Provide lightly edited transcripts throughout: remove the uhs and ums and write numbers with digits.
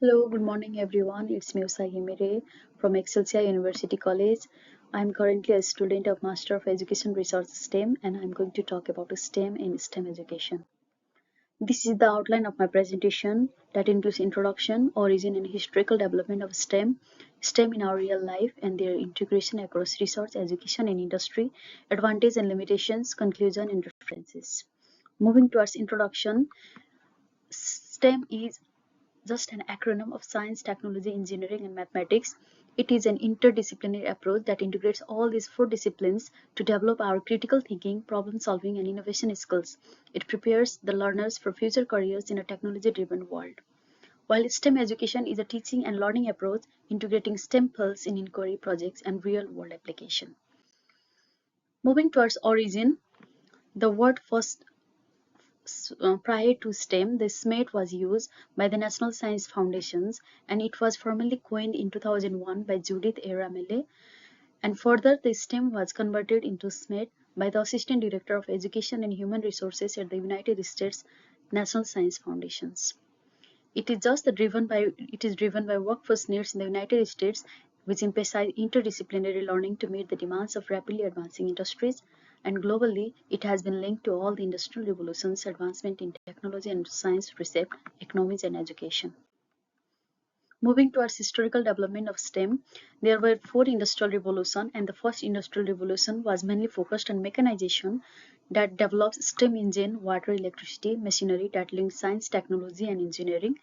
Hello, good morning everyone. It's me Usagi Mere from Excelsior University College. I'm currently a student of Master of Education Research STEM and I'm going to talk about STEM in STEM education. This is the outline of my presentation that includes introduction, origin and historical development of STEM in our real life and their integration across research, education and industry, advantages and limitations, conclusion and references. Moving towards introduction, STEM is just an acronym of science, technology, engineering, and mathematics. It is an interdisciplinary approach that integrates all these four disciplines to develop our critical thinking, problem solving, and innovation skills. It prepares the learners for future careers in a technology driven world. While STEM education is a teaching and learning approach integrating STEM fields in inquiry projects and real world application. Moving towards origin, the word first prior to STEM, the SMART was used by the National Science Foundations and it was formally coined in 2001 by Judith A. Ramele. And further, the STEM was converted into SMART by the Assistant Director of Education and Human Resources at the United States National Science Foundations. It is driven by workforce needs in the United States, which emphasize interdisciplinary learning to meet the demands of rapidly advancing industries, and globally, it has been linked to all the industrial revolutions, advancement in technology and science reshaped economies and education. Moving towards historical development of STEM, there were four industrial revolutions, and the first industrial revolution was mainly focused on mechanization that develops steam engine, water, electricity, machinery that link science, technology, and engineering.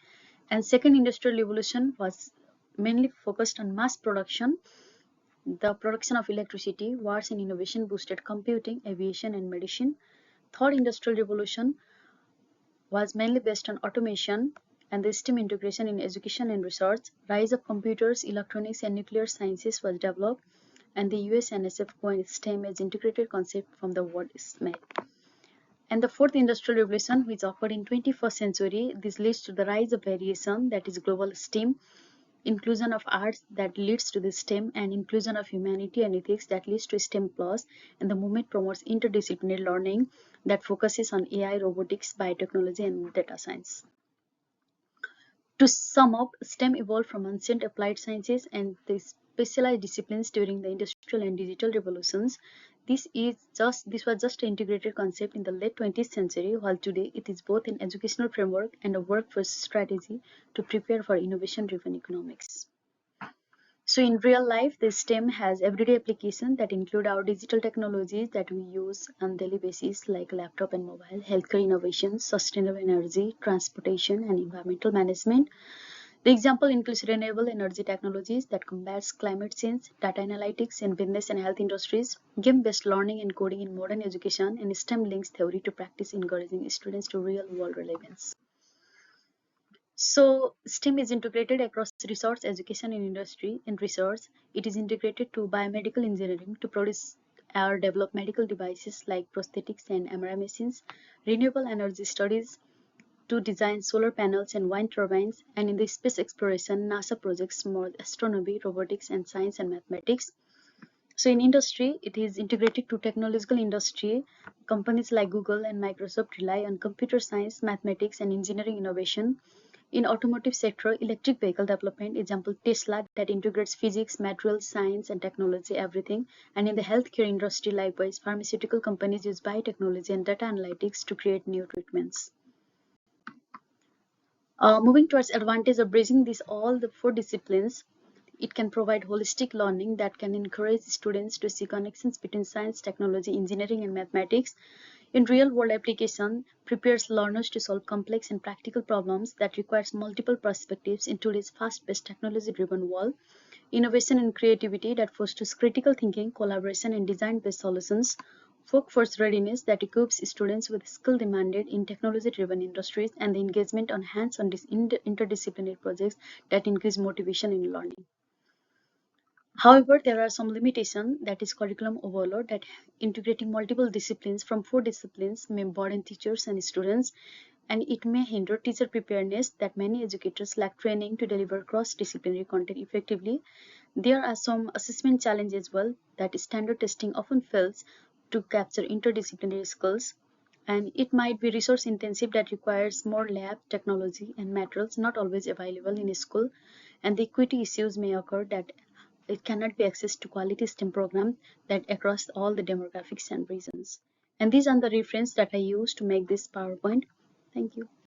And second industrial revolution was mainly focused on mass production. The production of electricity, wars, and innovation boosted computing, aviation, and medicine. Third industrial revolution was mainly based on automation and the STEM integration in education and research. Rise of computers, electronics, and nuclear sciences was developed, and the US NSF coined STEM as integrated concept from the word SMED. And the fourth industrial revolution, which occurred in 21st century, this leads to the rise of variation, that is global STEM, inclusion of arts that leads to the STEM, and inclusion of humanity and ethics that leads to STEM plus, and the movement promotes interdisciplinary learning that focuses on AI, robotics, biotechnology, and data science. To sum up, STEM evolved from ancient applied sciences and the specialized disciplines during the industrial and digital revolutions. This was just an integrated concept in the late 20th century, while today it is both an educational framework and a workforce strategy to prepare for innovation-driven economics. So in real life, the STEM has everyday applications that include our digital technologies that we use on daily basis like laptop and mobile, healthcare innovations, sustainable energy, transportation, and environmental management. The example includes renewable energy technologies that combats climate change, data analytics in business and health industries, game-based learning and coding in modern education, and STEM links theory to practice, encouraging students to real-world relevance. So STEM is integrated across research, education, and industry. In research, it is integrated to biomedical engineering to produce or develop medical devices like prosthetics and MRI machines, renewable energy studies to design solar panels and wind turbines, and in the space exploration, NASA projects more astronomy, robotics, and science and mathematics. So in industry, it is integrated to technological industry. Companies like Google and Microsoft rely on computer science, mathematics, and engineering innovation. In automotive sector, electric vehicle development, example Tesla that integrates physics, materials, science, and technology, everything. And in the healthcare industry, likewise, pharmaceutical companies use biotechnology and data analytics to create new treatments. Moving towards advantage of bridging all the four disciplines, it can provide holistic learning that can encourage students to see connections between science, technology, engineering, and mathematics. In real-world application, prepares learners to solve complex and practical problems that requires multiple perspectives in today's fast-paced, technology-driven world. Innovation and creativity that fosters critical thinking, collaboration, and design-based solutions. Workforce readiness that equips students with skill demanded in technology-driven industries, and the engagement on hands-on interdisciplinary projects that increase motivation in learning. However, there are some limitations, that is curriculum overload, that integrating multiple disciplines from four disciplines may burden teachers and students, and it may hinder teacher preparedness, that many educators lack training to deliver cross-disciplinary content effectively. There are some assessment challenges as well, that standard testing often fails to capture interdisciplinary skills. and it might be resource intensive that requires more lab, technology, and materials not always available in a school, and the equity issues may occur that it cannot be accessed to quality STEM program that across all the demographics and regions. And these are the reference that I use to make this PowerPoint. Thank you.